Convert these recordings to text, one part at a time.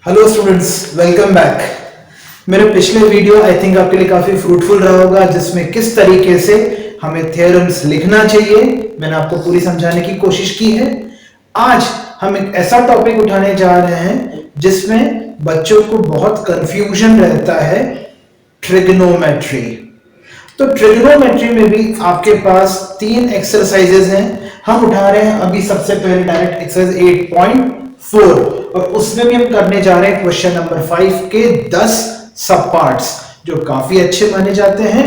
Hello students, welcome back. मेरे पिछले video I think आपके लिए काफी फ्रूटफुल रहा होगा, जिसमें किस तरीके से हमें थ्योरम्स लिखना चाहिए मैंने आपको पूरी समझाने की कोशिश की है। आज हम एक ऐसा टॉपिक उठाने जा रहे हैं जिसमें बच्चों को बहुत कंफ्यूजन रहता है, ट्रिग्नोमेट्री। तो ट्रिग्नोमेट्री में भी आपके पास तीन एक्सरसाइजेज हैं। हम उठा रहे हैं अभी सबसे पहले डायरेक्ट एक्सरसाइज 8.4 और उसमें भी हम करने जा रहे हैं क्वेश्चन नंबर 5 के 10 सब पार्ट्स जो काफी अच्छे माने जाते हैं।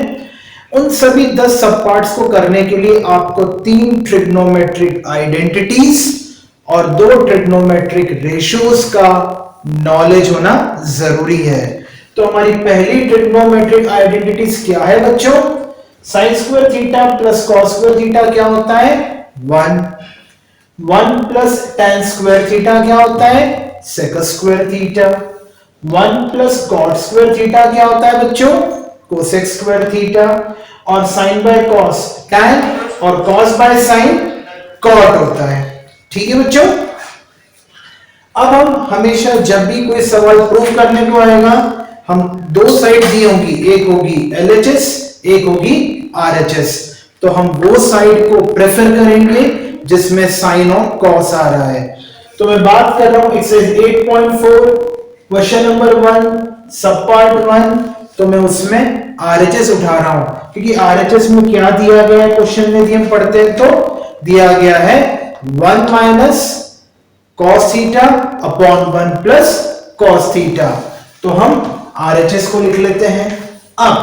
उन सभी 10 सब पार्ट्स को करने के लिए आपको तीन ट्रिग्नोमेट्रिक आइडेंटिटीज और दो ट्रिग्नोमेट्रिक रेशियोज का नॉलेज होना जरूरी है। तो हमारी पहली ट्रिग्नोमेट्रिक आइडेंटिटीज क्या है बच्चों? Sine square theta plus cos square theta क्या होता है? 1। 1 प्लस टेन स्क्वायर थीटा क्या होता है? Sec square theta. 1 plus cot square theta क्या होता है बच्चों? Cosec square theta. और साइन बाय कॉस टैन और कॉस बाय साइन कॉट होता है। ठीक है बच्चों, अब हम हमेशा जब भी कोई सवाल प्रूव करने को आएगा, हम दो साइड दी होंगी, एक होगी LHS, एक होगी RHS। तो हम वो साइड को प्रेफर करेंगे जिसमें साइन और कॉस आ रहा है। तो मैं बात कर रहा हूं एक्सरसाइज 8.4 क्वेश्चन नंबर 1 सब पार्ट 1। तो मैं उसमें RHS उठा रहा हूं क्योंकि RHS में क्या दिया गया है क्वेश्चन में, यदि हम पढ़ते हैं तो दिया गया है 1 minus cos theta upon 1 plus cos theta. तो हम RHS को लिख लेते हैं। अब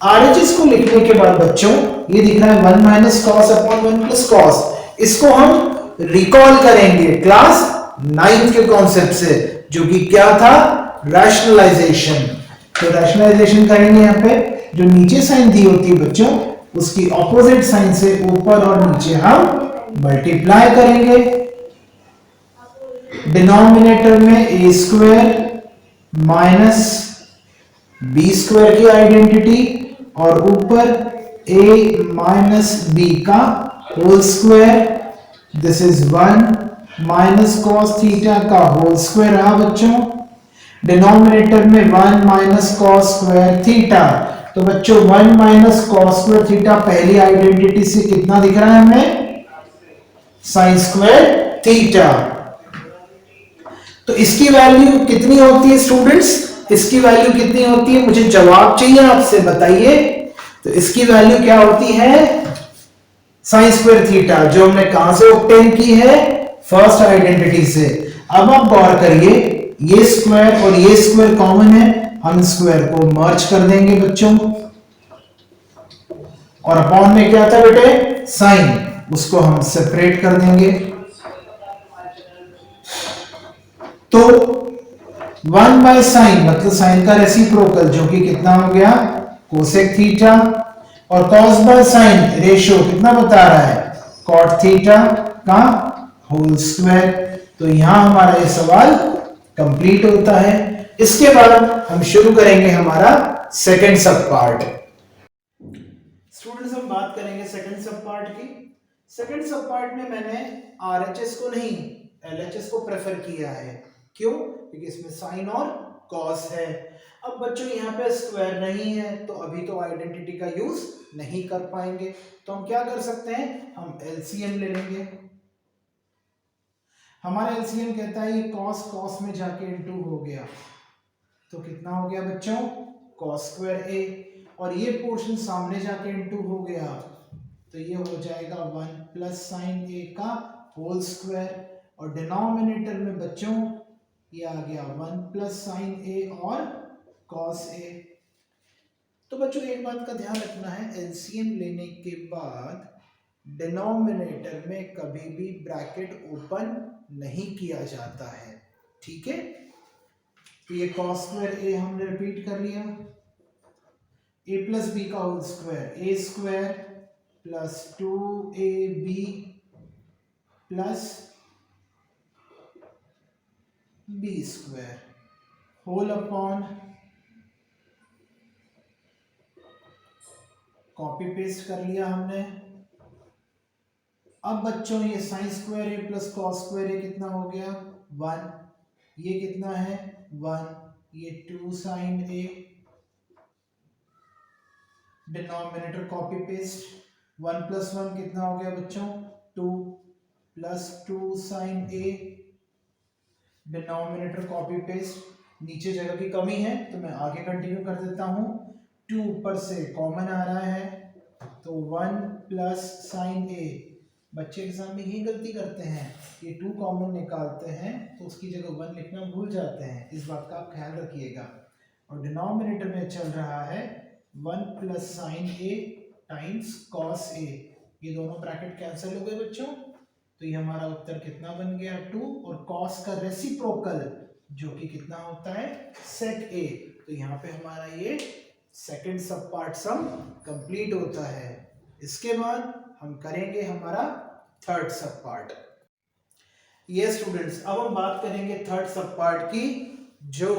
RHS को लिखने के बाद बच्चों ये दिख रहा है 1 minus cos upon 1 plus cos. इसको हम रिकॉल करेंगे क्लास 9th के कॉन्सेप्ट से, जो कि क्या था? रैशनलाइजेशन। तो रैशनलाइजेशन करेंगे, यहां पे जो नीचे साइन दी होती है बच्चों, उसकी ऑपोजिट साइन से ऊपर और नीचे हम मल्टीप्लाई करेंगे। डिनोमिनेटर में a square minus B square की आइडेंटिटी और ऊपर ए माइनस बी का whole square. This is 1 minus cos theta का होल स्क्वायर रहा बच्चों। डिनोमिनेटर में 1 माइनस कॉस स्क्वायर थीटा। तो बच्चों 1 माइनस कॉस स्क्वायर थीटा पहली आइडेंटिटी से कितना दिख रहा है हमें? Sine square theta. तो इसकी वैल्यू कितनी होती है स्टूडेंट्स? इसकी वैल्यू कितनी होती है, मुझे जवाब चाहिए आपसे, बताइए। तो इसकी वैल्यू क्या होती है? साइन स्क्वायर थीटा, जो हमने कहां से ऑब्टेन की है? फर्स्ट आइडेंटिटी से। अब आप गौर करिए, ये स्क्वायर और ये स्क्वायर कॉमन है, हम स्क्वायर को मर्ज कर देंगे बच्चों। और अपॉन में क्या था बेटे? साइन, उसको हम सेपरेट कर देंगे। तो 1 बाय साइन मतलब साइन का रेसिप्रोकल, जो कि कितना हो गया? Cosec theta. और कॉस बाय साइन रेशियो कितना बता रहा है? कॉट थीटा का होल स्क्वायर। तो यहां हमारा ये सवाल कंप्लीट होता है। इसके बाद हम शुरू करेंगे हमारा सेकंड सब पार्ट। स्टूडेंट्स, हम बात करेंगे सेकंड सब पार्ट की। सेकंड सब पार्ट में मैंने RHS को नहीं, LHS को प्रेफर किया है। क्यों? क्योंकि इसमें साइन और कॉस है। अब बच्चों यहाँ पे स्क्वायर नहीं है, तो अभी तो आइडेंटिटी का यूज नहीं कर पाएंगे। तो हम क्या कर सकते हैं? हम LCM ले लेंगे। हमारा LCM कहता है ये कॉस कॉस में जाके इनटू हो गया, तो कितना हो गया बच्चों? कॉस स्क्वायर ए। और ये पोर्शन सामने जाके इनटू हो गया, तो ये हो जाएगा 1 प्लस साइन ए का होल स्क्वायर। और डिनोमिनेटर में बच्चों ये आ गया 1 प्लस साइन ए और कॉस ए। तो बच्चों एक बात का ध्यान रखना है, एलसीएम लेने के बाद डिनोमिनेटर में कभी भी ब्रैकेट ओपन नहीं किया जाता है। ठीक है, तो ये कॉस स्क्वायर ए हमने रिपीट कर लिया, ए प्लस बी का whole square, A square plus 2ab plus B square whole upon, copy paste कर लिया हमने। अब बच्चों ये sine square A plus cos square A कितना हो गया? 1। ये कितना है 1, ये 2 साइन ए, डिनोमिनेटर कॉपी पेस्ट, 1 प्लस 1 कितना हो गया बच्चों 2 प्लस 2 साइन ए, डिनोमिनेटर कॉपी पेस्ट, नीचे जगह की कमी है तो मैं आगे कंटिन्यू कर देता हूं, 2 ऊपर से कॉमन आ रहा है तो 1 प्लस साइन ए, बच्चे एग्जाम में यही गलती करते हैं, ये 2 कॉमन निकालते हैं तो उसकी जगह 1 लिखना भूल जाते हैं, इस बात का आप ख्याल रखिएगा। और डिनोमिनेटर में चल रहा है 1 plus sine A times cos A, ये दोनों ब्रैकेट कैंसिल हो गए बच्चों, तो ये हमारा उत्तर कितना बन गया 2, और कॉस का रेसिप्रोकल जो कि कितना होता है सेक ए, तो यहाँ पे हमारा ये सेकंड सब पार्ट सम कंप्लीट होता है। इसके बाद हम करेंगे हमारा थर्ड सब पार्ट। ये स्टूडेंट्स अब हम बात करेंगे थर्ड सब पार्ट की, जो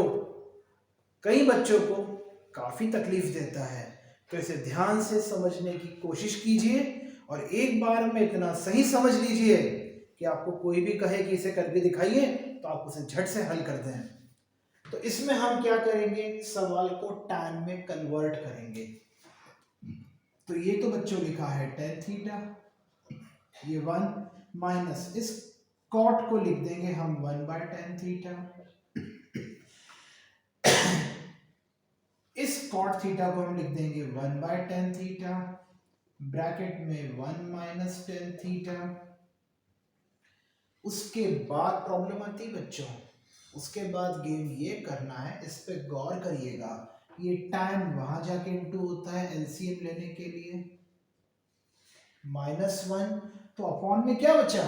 कई बच्चों को काफी तकलीफ देता है, तो इसे ध्यान से समझने की कोशिश कीजिए और एक बार में इतना सही समझ लीजिए कि आपको कोई भी कहे कि इसे करके दिखाइए तो आप उसे झट से हल कर दें। तो इसमें हम क्या करेंगे, सवाल को tan में कन्वर्ट करेंगे। तो ये तो बच्चों लिखा है tan थीटा, ये 1 माइनस इस कॉट को लिख देंगे हम 1/tan थीटा, इस कॉट थीटा को हम लिख देंगे 1/tan थीटा, ब्रैकेट में 1 माइनस tan थीटा। उसके बाद प्रॉब्लम आती बच्चों, उसके बाद गेम ये करना है, इस पे गौर करिएगा, ये tan वहां जाके इंटू होता है एलसीएम लेने के लिए, -1 तो अपॉन में क्या बचा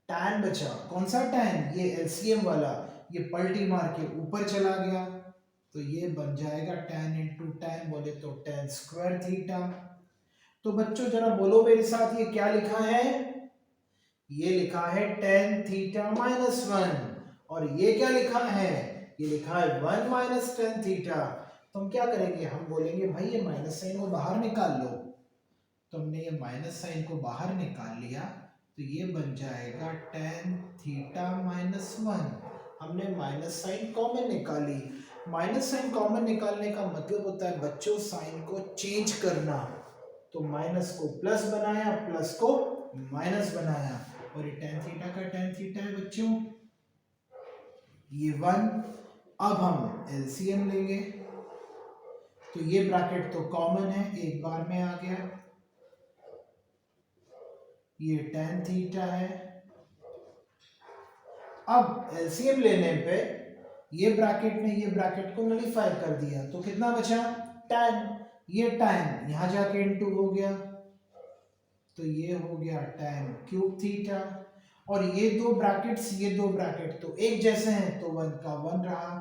tan बचा, कौन सा tan, ये एलसीएम वाला, ये पलटी मार के ऊपर चला गया तो ये बन जाएगा tan इंटू tan, बोले तो tan स्क्वायर थीटा। तो बच्चों जरा बोलो मेरे साथ, ये क्या लिखा है, ये लिखा है tan थीटा -1, और ये क्या लिखा है, ये लिखा है 1 माइनस tan थीटा। तो हम क्या करेंगे, हम बोलेंगे भाई ये माइनस साइन को बाहर निकाल लो, तो हमने ये माइनस साइन को बाहर निकाल लिया तो ये बन जाएगा tan थीटा -1, हमने माइनस साइन कॉमन निकाली। माइनस साइन कॉमन निकालने का मतलब होता है बच्चों साइन को चेंज करना, तो माइनस को प्लस बनाया, प्लस को माइनस बनाया, और ये tan थीटा का tan थीटा है बच्चों ये 1। अब हम एलसीएम लेंगे तो ये ब्रैकेट तो कॉमन है, एक बार में आ गया, ये tan थीटा है। अब एलसीएम लेने पे ये ब्रैकेट ने ये ब्रैकेट को नलीफाई कर दिया तो कितना बचा tan, ये tan यहां जाके इनटू हो गया तो ये हो गया tan क्यूब थीटा, और ये दो ब्रैकेट्स ये दो ब्रैकेट तो एक जैसे हैं तो 1 का 1 रहा,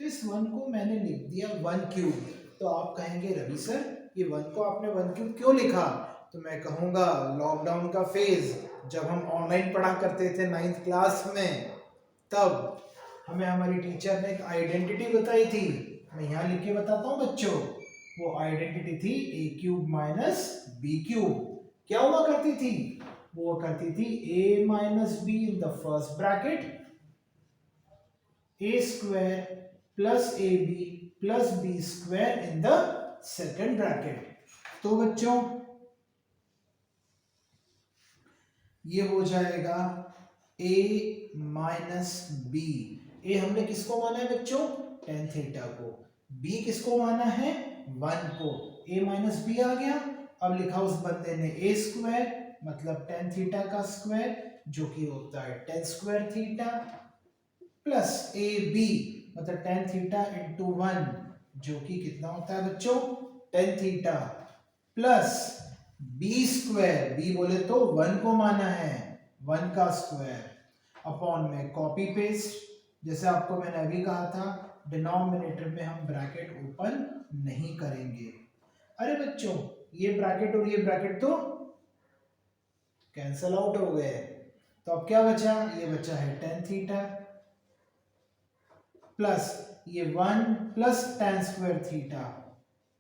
तो इस 1 को मैंने लिख दिया 1 क्यूब। तो आप कहेंगे रवि सर ये 1 को आपने 1 क्यूब क्यों लिखा, तो मैं कहूँगा लॉकडाउन का फेज जब हम ऑनलाइन पढ़ा करते थे 9th क्लास में, तब हमें हमारी टीचर ने एक आइडेंटिटी बताई थी, मैं यहाँ लिख के बताता हूँ बच्चों, वो आइडेंटिटी थी a cube minus b cube. क्या हुआ करती थी, वो करती थी a minus b in the first bracket, a square plus a b plus B square in the second bracket. तो बच्चों ये हो जाएगा a माइनस बी, a हमने किसको माना है बच्चों tan थीटा को, b किसको माना है 1 को, a माइनस बी आ गया। अब लिखा उस बंदे ने a स्क्वायर मतलब tan थीटा का स्क्वायर जो कि होता है tan square theta, plus a b मतलब tan थीटा इंटू 1 जो कि कितना होता है बच्चों tan theta, plus B square, b बोले तो 1 को माना है 1 का स्क्वायर, अपॉन में कॉपी पेस्ट, जैसे आपको मैंने अभी कहा था डिनोमिनेटर में हम ब्रैकेट ओपन नहीं करेंगे। अरे बच्चों ये ब्रैकेट और ये ब्रैकेट तो कैंसल आउट हो गए, तो अब क्या बचा, ये बचा है tan थीटा प्लस ये 1 प्लस tan स्क्वायर थीटा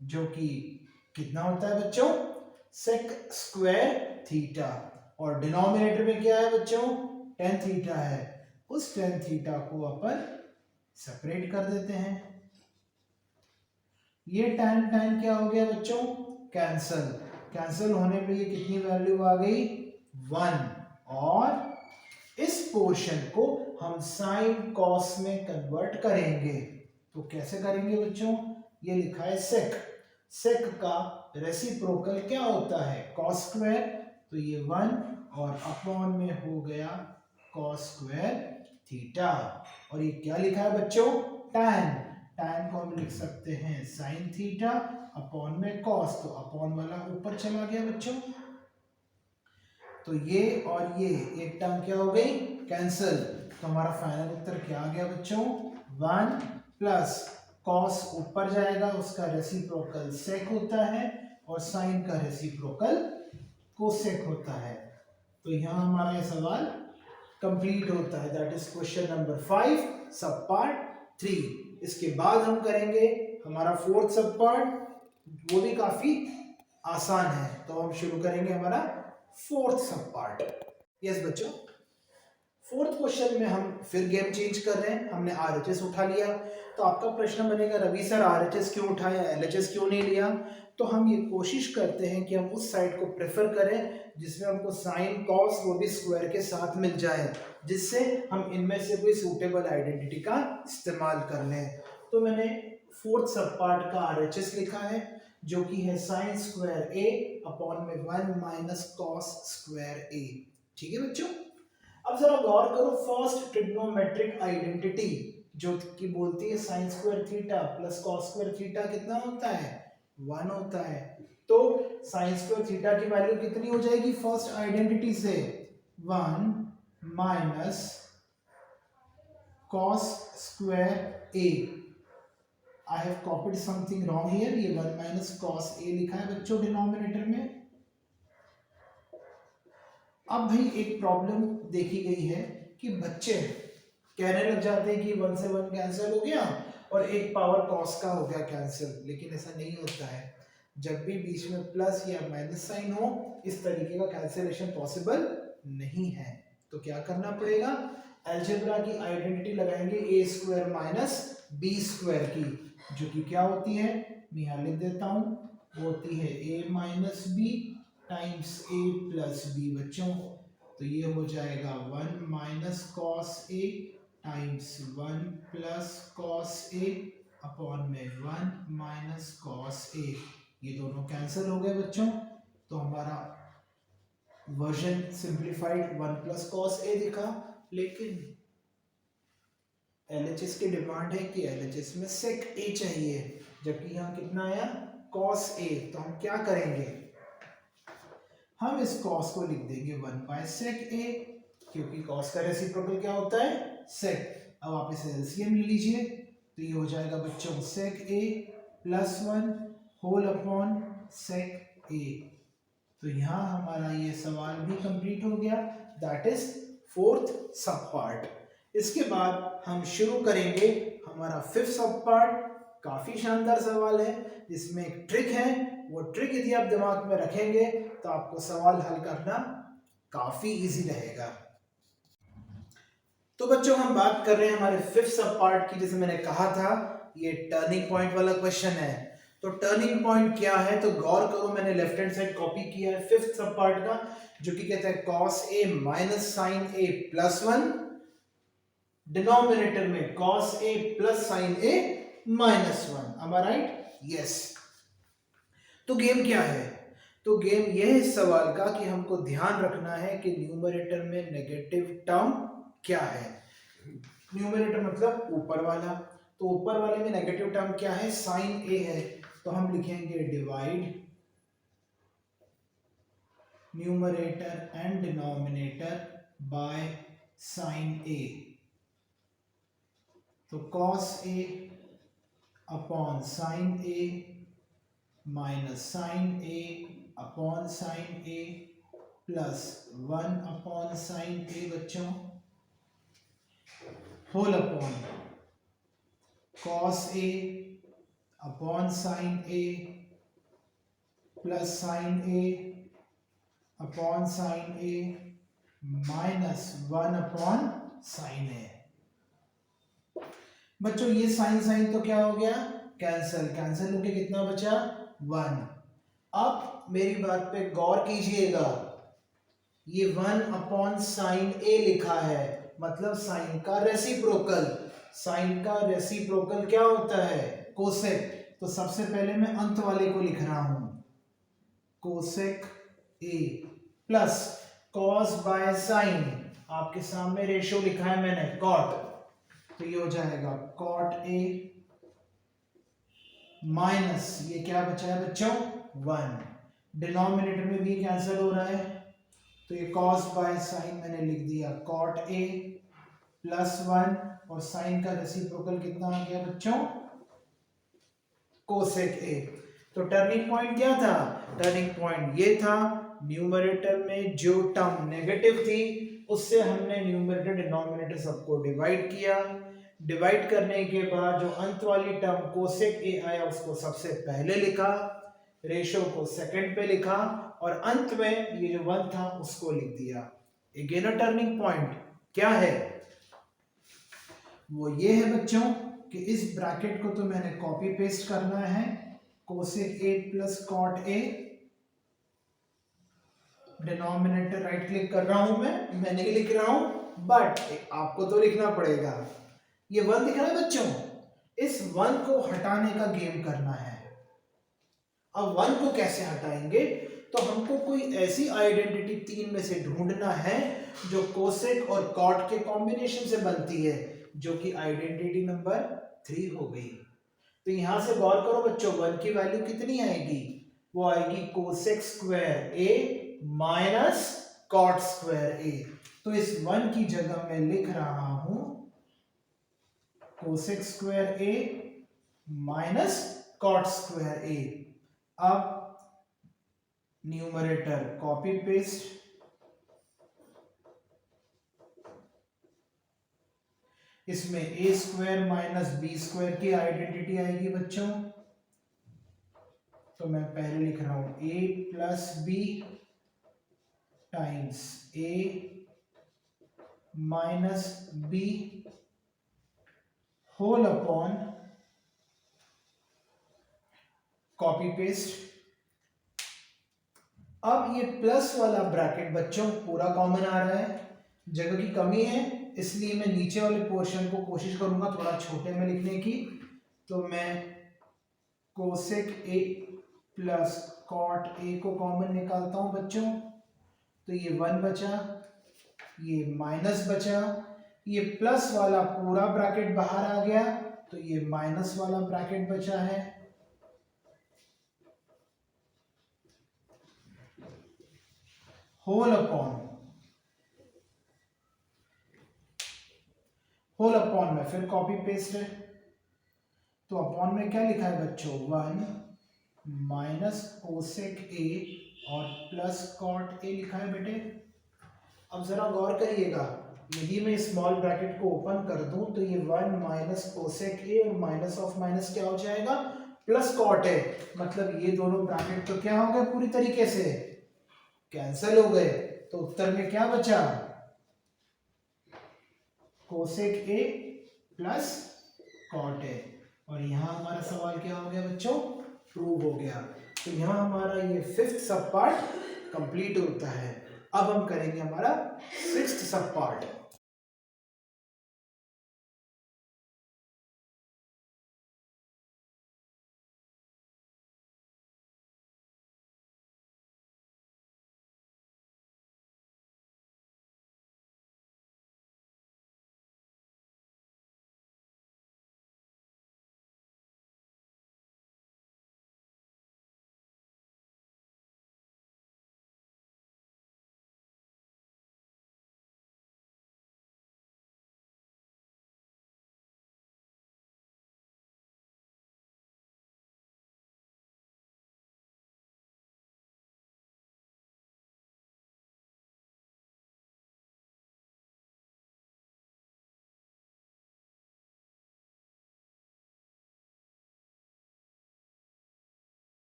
जो कि कितना होता है बच्चों sec स्क्वायर थीटा, और डिनोमिनेटर में क्या है बच्चों tan थीटा है, उस tan थीटा को अपन सेपरेट कर देते हैं। ये tan tan क्या हो गया बच्चों, कैंसल। कैंसल होने पे ये कितनी वैल्यू आ गई, 1। और इस पोर्शन को हम साइन कॉस में कन्वर्ट करेंगे। तो कैसे करेंगे बच्चों, ये लिखा है सेक। सेक का रेसिप्रोकल क्या होता है, कॉस स्क्वायर। तो ये 1 और अपॉन में हो गया कॉस स्क्वायर थीटा। और ये क्या लिखा है बच्चों, tan। tan को हम लिख सकते हैं साइन थीटा अपॉन में कॉस, तो अपॉन वाला ऊपर चला गया बच्चों। तो ये और ये एक टर्म क्या हो गई, कैंसल। तो हमारा फाइनल उत्तर क्या आ गया बच्चों, 1 प्लस कॉस ऊपर जाएगा, उसका रेसिप्रोकल सेक होता है, और साइन का रेसिप्रोकल कोसेक होता है। तो यहाँ हमारा ये सवाल कंप्लीट होता है। दैट इज क्वेश्चन नंबर 5 सब पार्ट 3। इसके बाद हम करेंगे हमारा फोर्थ सब पार्ट, वो भी काफी आसान है। तो हम शुरू करेंगे हमारा फोर्थ सब पार्ट। यस बच्चों, फोर्थ क्वेश्चन में हम फिर गेम चेंज कर रहे हैं। हमने आरएचएस उठा लिया, तो आपका प्रश्न बनेगा रवि सर आरएचएस क्यों उठाया, एलएचएस क्यों नहीं लिया। तो हम ये कोशिश करते हैं कि हम उस साइड को प्रेफर करें जिसमें हमको साइन कॉस वो भी स्क्वायर के साथ मिल जाए, जिससे हम इनमें से कोई सूटेबल आइडेंटिटी का इस्तेमाल कर लें। तो मैंने फोर्थ सब पार्ट का आरएचएस लिखा है, जो कि है साइन स्क्वायर ए अपॉन में 1 माइनस कॉस स्क्वायर ए। ठीक है बच्चों, अब जरा गौर करो, फर्स्ट ट्रिग्नोमेट्रिक आइडेंटिटी जो कि बोलती है sine square theta plus cos square theta कितना होता है, 1 होता है। तो साइन स्क्वायर थीटा की वैल्यू कितनी हो जाएगी फर्स्ट आइडेंटिटी से, 1 minus cos square A. I have copied something wrong here, ये 1 माइनस कॉस ए लिखा है बच्चों डिनोमिनेटर में। अब भाई एक प्रॉब्लम देखी गई है कि बच्चे कहने लग जाते हैं कि 1 से 1 कैंसिल हो गया और एक पावर कॉस का हो गया कैंसिल, लेकिन ऐसा नहीं होता है। जब भी बीच में प्लस या माइनस साइन हो, इस तरीके का कैंसिलेशन पॉसिबल नहीं है। तो क्या करना पड़ेगा, अलजेब्रा की आइडेंटिटी लगाएंगे ए स्क्वायर माइनस बी स्क्वायर की, जो कि क्या होती है, मैं यहाँ लिख देता हूँ, वो होती है ए माइनस बी टाइम्स ए प्लस बी बच्चों। तो ये हो जाएगा 1 minus cos A times 1 plus cos A upon में 1 माइनस कॉस ए। ये दोनों कैंसिल हो गए बच्चों। तो हमारा version simplified 1 plus cos A दिखा, लेकिन एलएचएस की डिमांड है कि एलएचएस में सेक ए चाहिए, जबकि यहाँ कितना आया कॉस ए। तो हम क्या करेंगे, हम इस कॉस को लिख देंगे 1 बाय सेक ए, क्योंकि कॉस का रेसिप्रोकल क्या होता है, सेक। अब आप इसे एलसीएम ले लीजिए, तो ये हो जाएगा बच्चों सेक ए प्लस 1 होल अपॉन सेक ए। तो यहाँ हमारा ये सवाल भी कंप्लीट हो गया। दैट इज फोर्थ सब पार्ट। इसके बाद हम शुरू करेंगे हमारा फिफ्थ सब पार्ट। काफी शानदार सवाल है, जिसमें एक ट्रिक है। वो ट्रिक यदि आप दिमाग में रखेंगे तो आपको सवाल हल करना काफी इजी रहेगा। तो बच्चों हम बात कर रहे हैं हमारे फिफ्थ सब पार्ट की। जैसे मैंने कहा था, ये टर्निंग पॉइंट वाला क्वेश्चन है। तो टर्निंग पॉइंट क्या है, तो गौर करो, मैंने लेफ्ट हैंड साइड कॉपी किया है फिफ्थ सब पार्ट का, जो कि कहता है cos a minus sine a plus 1, denominator में cos a plus sine a minus 1। am I right? Yes. तो गेम क्या है, तो गेम यह है इस सवाल का कि हमको ध्यान रखना है कि न्यूमरेटर में नेगेटिव टर्म क्या है। न्यूमरेटर मतलब ऊपर वाला, तो ऊपर वाले में नेगेटिव टर्म क्या है, साइन ए है। तो हम लिखेंगे divide numerator and denominator by sine A. तो cos A upon sine A minus sine A upon sine A plus 1 upon sine A बच्चों, whole upon cos A upon sine A plus sine A upon sine A minus 1 upon sine A. बच्चों ये sign sign तो क्या हो गया, cancel, cancel होके कितना बचा, 1। अब मेरी बात पे गौर कीजिएगा, ये 1/sin A लिखा है, मतलब साइन का रेसिप्रोकल। साइन का रेसिप्रोकल क्या होता है, कोसेक। तो सबसे पहले मैं अंत वाले को लिख रहा हूं, cosec A plus cos by sign, आपके सामने रेशियो लिखा है मैंने, कॉट, तो ये हो जाएगा कॉट A माइनस ये क्या बचा है बच्चों, 1। डिनोमिनेटर में भी कैंसिल हो रहा है, तो ये कॉस बाय साइन मैंने लिख दिया कॉट A प्लस 1, और साइन का रेसिप्रोकल कितना आ गया बच्चों, कोसेक A। तो टर्निंग पॉइंट क्या था, टर्निंग पॉइंट ये था, न्यूमरेटर में जो टर्म नेगेटिव थी उससे हमने न्यूमरेटर डिनोमिनेटर सबको डिवाइड किया। डिवाइड करने के बाद जो अंत वाली टर्म कोसेक A आया उसको सबसे पहले लिखा, रेशो को सेकंड पे लिखा, और अंत में ये जो 1 था उसको लिख दिया। अगेन अ टर्निंग पॉइंट क्या है, वो ये है बच्चों कि इस ब्रैकेट को तो मैंने कॉपी पेस्ट करना है, cosec A plus cot A, denominator right click कर रहा हूं मैं नहीं लिख रहा हूं, बट आपको तो लिखना पड़ेगा। ये 1 दिख रहा है बच्चों, इस 1 को हटाने का गेम करना है। अब 1 को कैसे हटाएंगे, तो हमको कोई ऐसी आइडेंटिटी 3 में से ढूंढना है जो कोसेक और कॉट के कॉम्बिनेशन से बनती है, जो कि आइडेंटिटी नंबर 3 हो गई। तो यहां से गौर करो बच्चों, 1 की वैल्यू कितनी आएगी, वो आएगी cosec square A minus cot square A। तो इस 1 की जगह मैं लिख रहा हूं cosec square A minus cot square A। अब न्यूमरेटर कॉपी पेस्ट, इसमें A square minus B square की आइडेंटिटी आएगी बच्चों, तो मैं पहले लिख रहा हूं A plus B times A minus B whole upon, copy paste. अब ये प्लस वाला ब्रैकेट बच्चों पूरा कॉमन आ रहा है, जगह की कमी है इसलिए मैं नीचे वाले पोर्शन को कोशिश करूंगा थोड़ा छोटे में लिखने की। तो मैं cosec a plus cot a को कॉमन निकालता हूं बच्चों, तो ये 1 बचा, ये माइनस बचा, ये प्लस वाला पूरा ब्रैकेट बाहर आ गया, तो ये माइनस वाला ब्रैकेट बचा है, होल अपॉन, होल अपॉन में फिर कॉपी पेस्ट है, तो अपॉन में क्या लिखा है बच्चों, 1 माइनस कोसेक ए और प्लस कॉट ए लिखा है बेटे। अब जरा गौर करिएगा, यदि मैं स्मॉल ब्रैकेट को ओपन कर दूं तो ये 1 माइनस कोसेक ए और माइनस ऑफ माइनस क्या हो जाएगा, प्लस कॉट है, मतलब ये दोनों ब्रैकेट तो क्या हो गए पूरी तरीके से कैंसिल हो गए। तो उत्तर में क्या बचा, cosec a plus cot a. और यहां हमारा सवाल क्या हो गया बच्चों, प्रूव हो गया। तो यहां हमारा ये 5th सब पार्ट कंप्लीट होता है। अब हम करेंगे हमारा 6th सब पार्ट।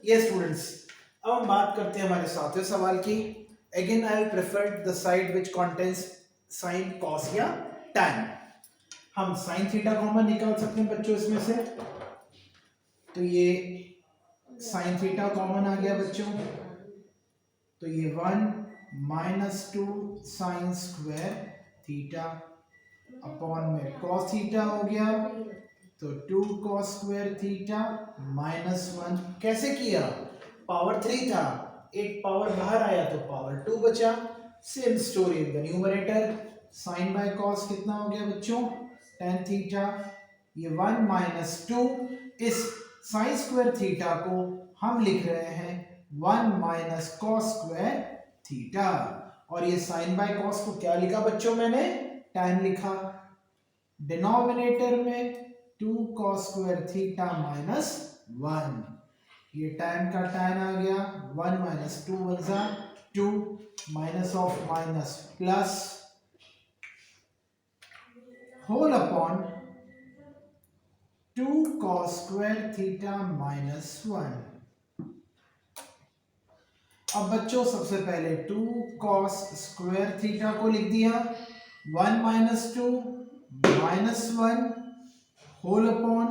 ये स्टूडेंट्स, अब हम बात करते हैं हमारे सातवें सवाल की। Again I will prefer the side which contains sine cos या tan। हम साइन थीटा कॉमन निकाल सकते हैं बच्चों इसमें से, तो ये साइन थीटा कॉमन आ गया बच्चों, तो ये 1 - 2 साइन स्क्वायर थीटा अपॉन में कॉस थीटा हो गया, तो 2 कॉस स्क्वायर थीटा -1। कैसे किया? पावर 3 था, एक पावर बाहर आया तो पावर 2 बचा। Same story in the numerator, sine by cos कितना हो गया बच्चों? tan theta. ये 1 - 2, इस साइन स्क्वायर थीटा को हम लिख रहे हैं 1 - कॉस स्क्वायर थीटा, और ये साइन बाय कॉस को क्या लिखा बच्चों मैंने? tan लिखा। डिनोमिनेटर में 2 कॉस स्क्वायर थीटा -1, ये tan का tan आ गया, 1 - 2 = 2, minus of minus plus, whole upon 2 cos स्क्वायर थीटा -1। अब बच्चों सबसे पहले 2 cos स्क्वायर थीटा को लिख दिया, 1 - 2 -1 होल अपॉन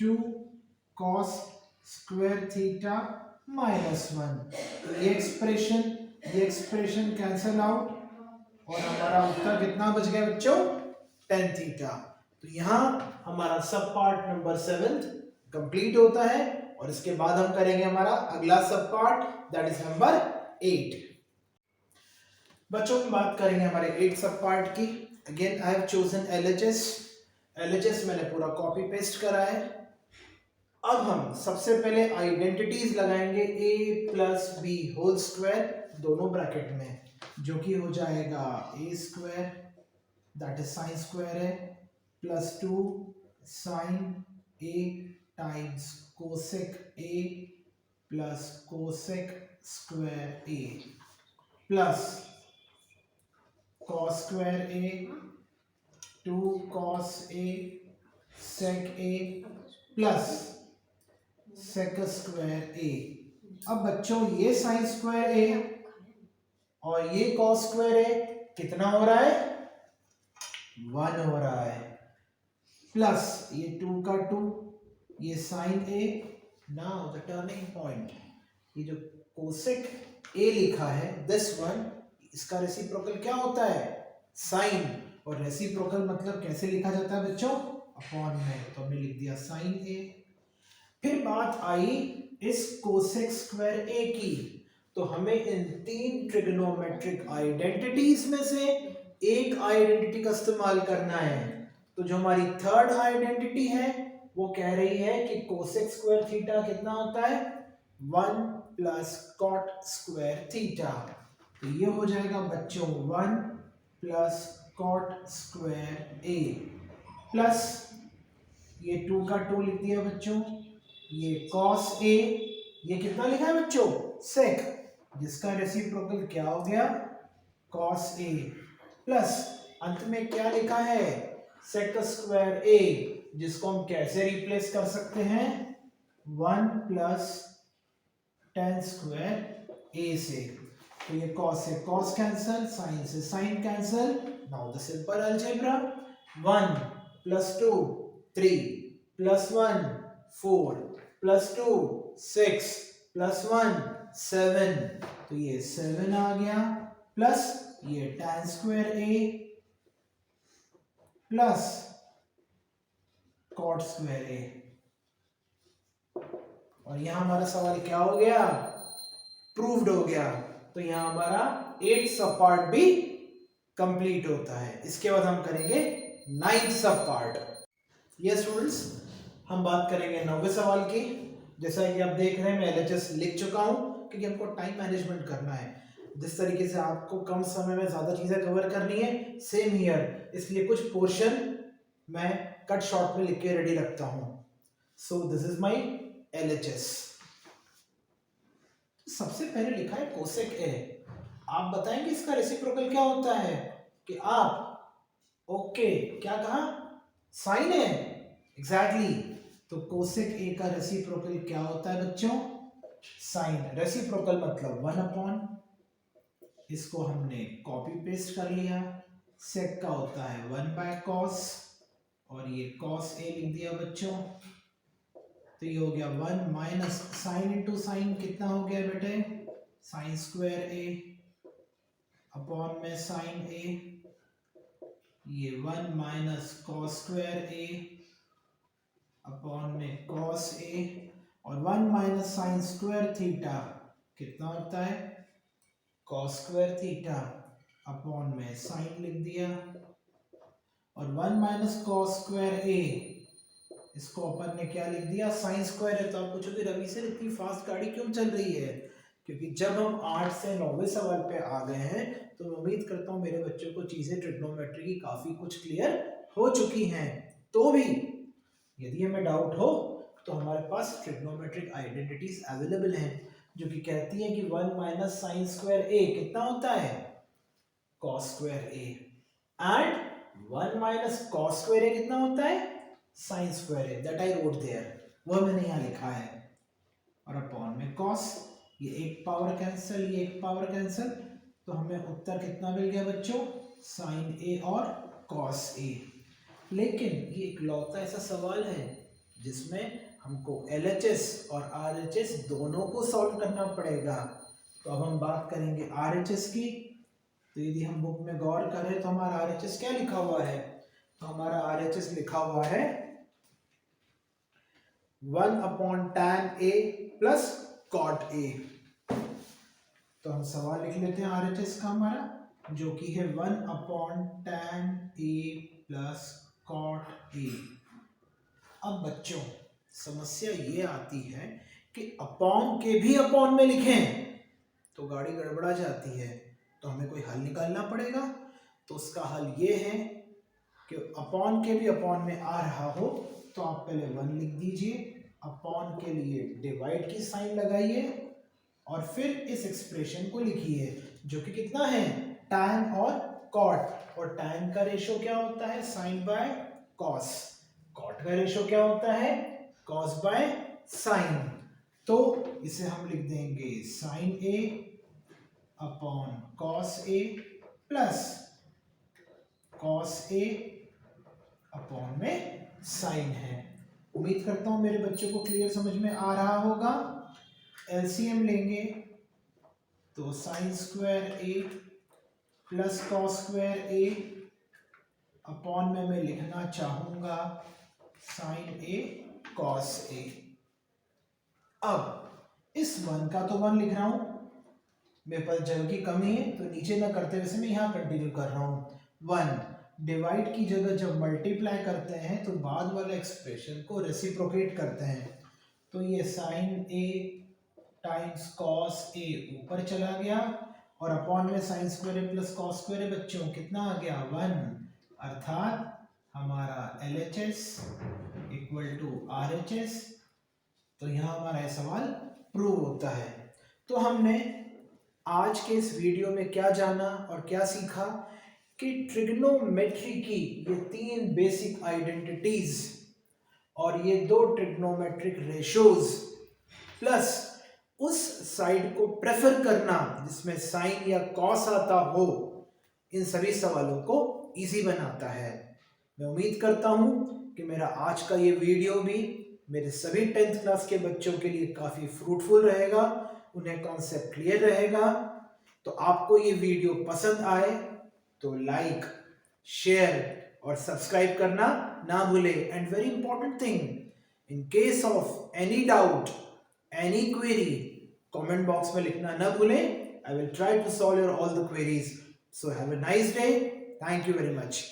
2 cos स्क्वायर थीटा -1। तो ये एक्सप्रेशन कैंसल आउट, और हमारा उत्तर कितना बच गया बच्चों? tan theta. तो यहां हमारा सब पार्ट नंबर 7 कंप्लीट होता है, और इसके बाद हम करेंगे हमारा अगला सब पार्ट, दैट इज नंबर 8। बच्चों हम बात करेंगे हमारे 8 सब पार्ट की। Again I have chosen LHS मैंने पूरा कॉपी पेस्ट करा है। अब हम सबसे पहले आइडेंटिटीज लगाएंगे a + b होल स्क्वायर दोनों ब्रैकेट में, जो कि हो जाएगा a² that is sine square है, +2 sine a times cosec a plus cosec square a plus cos square a, 2 cos a sec a plus sec square a। अब बच्चों ये साइन स्क्वायर a और ये कॉस स्क्वायर a कितना हो रहा है? 1 हो रहा है, प्लस ये 2 का 2, ये sine a। Now the turning point, ये जो कोसेक a लिखा है दिस वन, इसका रेसिप्रोकल क्या होता है? साइन, और रेसिप्रोकल मतलब कैसे लिखा जाता है बच्चों? अपॉन में, तो हमने लिख दिया साइन a। फिर बात आई इस कोसेक स्क्वायर a की, तो हमें इन 3 ट्रिग्नोमेट्रिक आइडेंटिटीज में से एक आइडेंटिटी का इस्तेमाल करना है। तो जो हमारी थर्ड आइडेंटिटी है वो कह रही है कि कोसेक स्क्वायर थीटा कितना होता है? 1 + कॉट स्क्वायर थीटा। तो ये हो जाएगा बच्चों 1 + कॉट स्क्वायर a प्लस ये 2 का 2 लिख दिया बच्चों, ये cos a, ये कितना लिखा है बच्चों? sec, जिसका रेसिप्रोकल क्या हो गया? cos a प्लस अंत में क्या लिखा है? sec स्क्वायर a, जिसको हम कैसे रिप्लेस कर सकते हैं? 1 + tan स्क्वायर a से। तो ये cos से cos कैंसल, sin से sin cancel. Now the simple algebra, 1 + 2 3 + 1 4 + 2 6 + 1 7, तो ये 7 आ गया, प्लस ये tan square a plus cot square a। और यहां हमारा सवाल क्या हो गया? प्रूव्ड हो गया। तो यहां हमारा 8th सब पार्ट भी कंप्लीट होता है। इसके बाद हम करेंगे 9th सब पार्ट। यस स्टूडेंट्स, हम बात करेंगे 9वें सवाल की। जैसा कि आप देख रहे हैं मैं एलएचएस लिख चुका हूं, क्योंकि हमको टाइम मैनेजमेंट करना है। जिस तरीके से आपको कम समय में ज्यादा चीजें कवर करनी है, सेम हियर, इसलिए कुछ पोर्शन मैं कट शॉर्ट में लिख के रेडी रखता हूं। So this is my LHS. सबसे पहले लिखा है कोसेक ए। आप बताएंगे इसका रेसिप्रोकल क्या होता है? कि आप ओके क्या कहा? साइन है, एग्जैक्टली तो कोसेक ए का रेसिप्रोकल क्या होता है बच्चों? साइन। रेसिप्रोकल मतलब 1/, इसको हमने कॉपी पेस्ट कर लिया। सेक का होता है 1/cos, और ये cos a लिख दिया बच्चों। तो ये हो गया 1 माइनस साइन इंटू साइन, कितना हो गया बेटे? साइन स्क्वायर a अपॉन में साइन a, ये 1 minus cos square a upon में कॉस a, और 1 माइनस साइन स्क्वायर थीटा कितना होता है? कॉस स्क्वायर थीटा अपॉन में साइन लिख दिया, और 1 माइनस कॉस स्क्वायर a, इसको अपन ने क्या लिख दिया? साइन स्क्वायर है। तो आप पूछोगे रवि सर इतनी फास्ट गाड़ी क्यों चल रही है? क्योंकि जब हम 8 से 9वें सवाल पे आ गए हैं तो मैं उम्मीद करता हूँ मेरे बच्चों को चीजें ट्रिग्नोमेट्री की काफी कुछ क्लियर हो चुकी हैं। तो भी यदि हमें डाउट हो तो हमारे पास ट्रिग्नोमेट्रिक आइडेंटिटीज अवेलेबल हैं जो कि कहती हैं कि 1 माइनस साइन स्क्वायर ए कितना होता है? Cos square A, and 1 minus cos square A कितना होता है? Sine square A. That I wrote there, वह मैंने यहाँ लिखा है। और अपॉन में कॉस, ये एक पावर कैंसिल, ये एक पावर कैंसिल, तो हमें उत्तर कितना मिल गया बच्चों? साइन ए और कॉस ए। लेकिन ये इकलौता ऐसा सवाल है जिसमें हमको LHS और RHS दोनों को सॉल्व करना पड़ेगा। तो अब हम बात करेंगे RHS की। तो यदि हम बुक में गौर करें तो हमारा RHS क्या लिखा हुआ है? तो हमारा RHS लिखा हुआ है 1/tan a plus cot a। तो हम सवाल लिख लेते हैं RHS का हमारा, जो कि है 1/tan a plus cot a। अब बच्चों समस्या ये आती है कि अपॉन के भी अपॉन में लिखें तो गाड़ी गड़बड़ा जाती है, तो हमें कोई हल निकालना पड़ेगा। तो उसका हल ये है कि अपॉन के भी अपॉन में आ रहा हो तो आप पहले 1 लिख दीजिए, अपॉन के लिए डिवाइड की साइन लगाइए, और फिर इस एक्सप्रेशन को लिखिए जो कि कितना है? tan और cot। और tan का रेशो क्या होता है? Sine by cos. cot का रेशो क्या होता है? Cos by sine. तो इसे हम लिख देंगे sine a upon cos a plus cos a upon में साइन है। उम्मीद करता हूं मेरे बच्चों को क्लियर समझ में आ रहा होगा। एलसीएम लेंगे तो sign square a plus cos square a upon में मैं लिखना चाहूंगा साइन a कॉस a। अब इस 1 का तो 1 लिख रहा हूं, मेरे पास जगह की कमी है तो नीचे ना करते हुए मैं यहां कंटिन्यू कर रहा हूं। 1 डिवाइड की जगह जब मल्टीप्लाई करते हैं तो बाद वाले एक्सप्रेशन को रेसिप्रोकेट करते हैं। तो ये sine a times cos a ऊपर चला गया, और अपॉन में sine square a plus cos square a बच्चों कितना आ गया? 1। अर्थात हमारा LHS इक्वल टू RHS। तो यहाँ हमारा यह सवाल प्रूव होता है। तो हमने आज के इस वीडियो में क्या जाना और क्या सीखा कि ट्रिग्नोमेट्री की ये 3 बेसिक आइडेंटिटीज और ये 2 ट्रिग्नोमेट्रिक रेशोज प्लस उस साइड को प्रेफर करना जिसमें साइन या कॉस आता हो, इन सभी सवालों को इजी बनाता है। मैं उम्मीद करता हूं कि मेरा आज का ये वीडियो भी मेरे सभी 10th क्लास के बच्चों के लिए काफ़ी फ्रूटफुल रहेगा, उन्हें कॉन्सेप्ट क्लियर रहेगा। तो आपको ये वीडियो पसंद आए तो लाइक, शेयर और सब्सक्राइब करना ना भूलें। And very important thing, in case of any doubt, any query, comment box में लिखना ना भूलें। I will try to solve your all the queries. So have a nice day. Thank you very much.